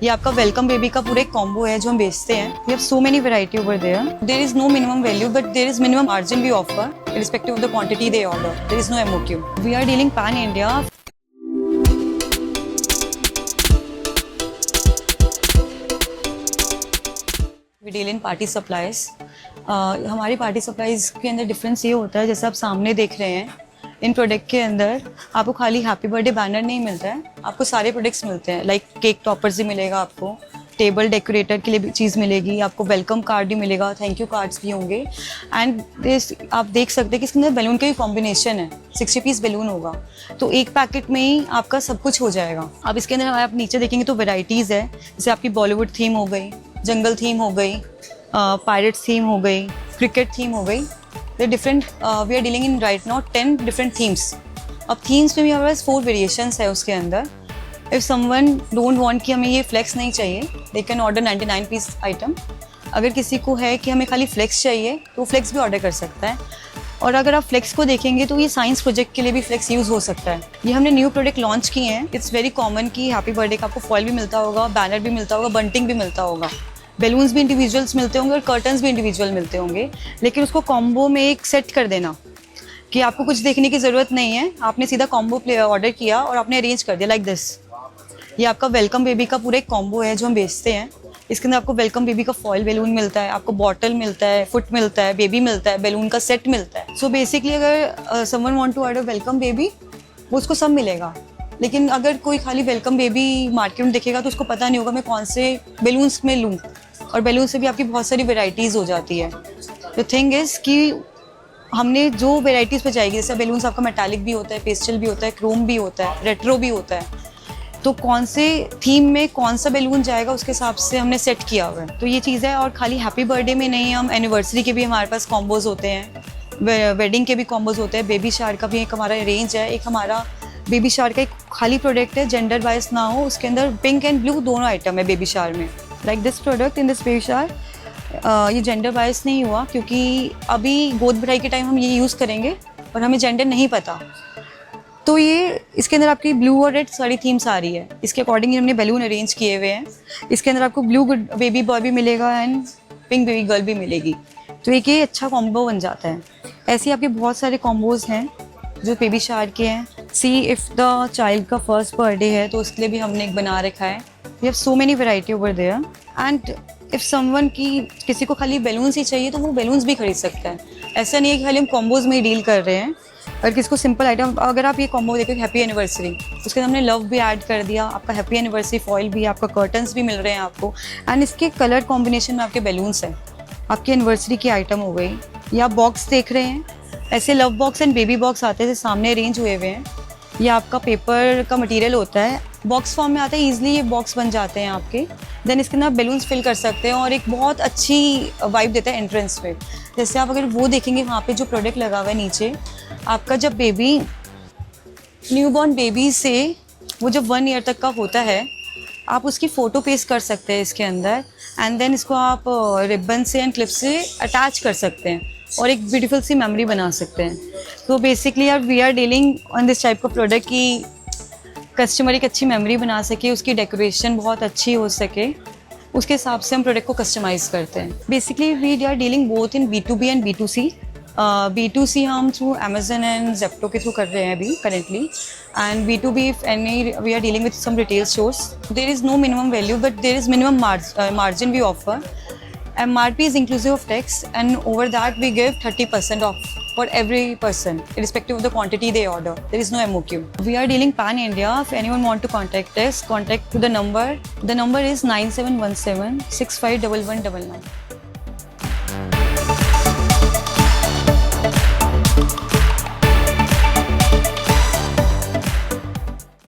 ये आपका welcome baby का पूरा एक कॉम्बो है जो हम बेचते हैं। We have so many variety over there is no minimum value but there is minimum margin we offer irrespective of the quantity they order. There is no MOQ. We are dealing pan India. We deal in party supplies. हमारी party supplies के अंदर difference ये होता है, जैसे आप सामने देख रहे हैं, इन प्रोडक्ट के अंदर आपको खाली हैप्पी बर्थडे बैनर नहीं मिलता है, आपको सारे प्रोडक्ट्स मिलते हैं। लाइक केक टॉपर्स भी मिलेगा, आपको टेबल डेकोरेटर के लिए भी चीज़ मिलेगी, आपको वेलकम कार्ड भी मिलेगा, थैंक यू कार्ड्स भी होंगे। एंड दिस आप देख सकते हैं कि इसके अंदर बैलून का ही कॉम्बिनेशन है, 60 पीस बैलून होगा, तो एक पैकेट में ही आपका सब कुछ हो जाएगा। अब इसके अंदर आप नीचे देखेंगे तो वेराइटीज़ है, जैसे आपकी बॉलीवुड थीम हो गई, जंगल थीम हो गई, पायरेट्स थीम हो गई, क्रिकेट थीम हो गई। Different we are dealing in right now 10 different themes. अब थीम्स में भी हमारे पास 4 वेरिएशंस है उसके अंदर। इफ़ समवन डोंट वांट कि हमें ये फ्लेक्स नहीं चाहिए, they can order 99 piece item. अगर किसी को है कि हमें खाली फ्लेक्स चाहिए तो फ्लेक्स भी ऑर्डर कर सकता है। और अगर आप फ्लेक्स को देखेंगे तो ये साइंस प्रोजेक्ट के लिए भी फ्लेक्स यूज़ हो सकता है। ये हमने न्यू प्रोडक्ट लॉन्च किए हैं। इट्स वेरी कॉमन कि हैप्पी बर्थडे का आपको फॉइल भी मिलता होगा, बैनर भी मिलता होगा, बंटिंग भी मिलता होगा, बैलून्स भी इंडिविजुअल्स मिलते होंगे और कर्टन्स भी इंडिविजुअल मिलते होंगे। लेकिन उसको कॉम्बो में एक सेट कर देना कि आपको कुछ देखने की ज़रूरत नहीं है, आपने सीधा कॉम्बो ऑर्डर किया और आपने अरेंज कर दिया लाइक दिस। ये आपका वेलकम बेबी का पूरा एक कॉम्बो है जो हम बेचते हैं। इसके अंदर आपको वेलकम बेबी का फॉइल बैलून मिलता है, आपको बॉटल मिलता है, फुट मिलता है, बेबी मिलता है, बैलून का सेट मिलता है। सो बेसिकली अगर someone want to order welcome baby, वो उसको सब मिलेगा। लेकिन अगर कोई खाली वेलकम बेबी मार्केट में दिखेगा तो उसको पता नहीं होगा मैं कौन से बैलून्स में लूँ, और बैलून से भी आपकी बहुत सारी वेराइटीज़ हो जाती है। द थिंग इज़ कि हमने जो वेराइटीज़ पे जाएगी, जैसे बैलून्स आपका मेटालिक भी होता है, पेस्टल भी होता है, क्रोम भी होता है, रेट्रो भी होता है, तो कौन से थीम में कौन सा बैलून जाएगा उसके हिसाब से हमने सेट किया हुआ है। तो ये चीज़ है। और खाली हैप्पी बर्थडे में नहीं, हम एनिवर्सरी के भी हमारे पास कॉम्बोज होते हैं, वेडिंग के भी कॉम्बोज होते हैं, बेबी शावर का भी एक हमारा रेंज है। एक हमारा बेबी शावर का एक खाली प्रोडक्ट है, जेंडर वाइज ना हो, उसके अंदर पिंक एंड ब्लू दोनों आइटम है बेबी शावर में। Like this product in this baby shower, ये जेंडर वाइज नहीं हुआ क्योंकि अभी गोद भराई के टाइम हम ये यूज़ करेंगे और हमें जेंडर नहीं पता, तो ये इसके अंदर आपकी ब्लू और रेड सारी थीम्स आ रही है। इसके अकॉर्डिंग हमने बैलून अरेंज किए हुए हैं। इसके अंदर आपको ब्लू बेबी बॉय भी मिलेगा एंड पिंक बेबी गर्ल भी मिलेगी, तो एक ये अच्छा कॉम्बो बन जाता है। ऐसे आपके बहुत सारे कॉम्बोज हैं जो बेबी शावर के हैं। सी इफ़ द चाइल्ड का फर्स्ट बर्थडे है तो उसके लिए भी हमने एक बना रखा है। We have so many variety over there. And if someone की किसी को खाली बैलून्स ही चाहिए तो वो बैलून्स भी खरीद सकता है। ऐसा नहीं है कि खाली हम कॉम्बोज में ही डील कर रहे हैं। और किसको सिंपल आइटम, अगर आप ये कॉम्बो देखो हैप्पी एनिवर्सरी, उसके अंदर हमने लव भी ऐड कर दिया, आपका हैप्पी एनिवर्सरी फॉइल भी, आपका कर्टन्स भी मिल रहे हैं आपको, एंड इसके कलर कॉम्बिनेशन में आपके बैलून्स हैं। आपकी एनिवर्सरी की आइटम हो गई। या आप बॉक्स देख रहे हैं, ऐसे love box and baby box आते हैं, सामने अरेंज हुए हुए हैं। ये आपका पेपर का मटेरियल होता है, बॉक्स फॉर्म में आता है, ईजिली ये बॉक्स बन जाते हैं आपके। देन इसके अंदर आप बैलून्स फिल कर सकते हैं और एक बहुत अच्छी वाइब देता है एंट्रेंस पे। जैसे आप अगर वो देखेंगे वहाँ पे जो प्रोडक्ट लगा हुआ है नीचे, आपका जब बेबी न्यूबॉर्न बेबी से वो जब 1 ईयर तक का होता है, आप उसकी फ़ोटो पेस्ट कर सकते हैं इसके अंदर, एंड देन इसको आप रिबन से एंड क्लिप से अटैच कर सकते हैं और एक ब्यूटीफुल सी मेमोरी बना सकते हैं। तो बेसिकली यार we are dealing on this type का प्रोडक्ट कि कस्टमर एक अच्छी मेमोरी बना सके, उसकी डेकोरेशन बहुत अच्छी हो सके, उसके हिसाब से हम प्रोडक्ट को कस्टमाइज़ करते हैं। Basically we are dealing both in B2B and B2C। B2C हम थ्रू Amazon एंड Zepto के थ्रू कर रहे हैं अभी currently, and B2B if any we are dealing with some retail stores. There is no minimum value but there is minimum margin we offer. MRP is inclusive of tax, and over that we give 30% off for every person irrespective of the quantity they order. There is no MOQ. We are dealing pan India. If anyone want to contact us, contact to the number. The number is 9717 651199.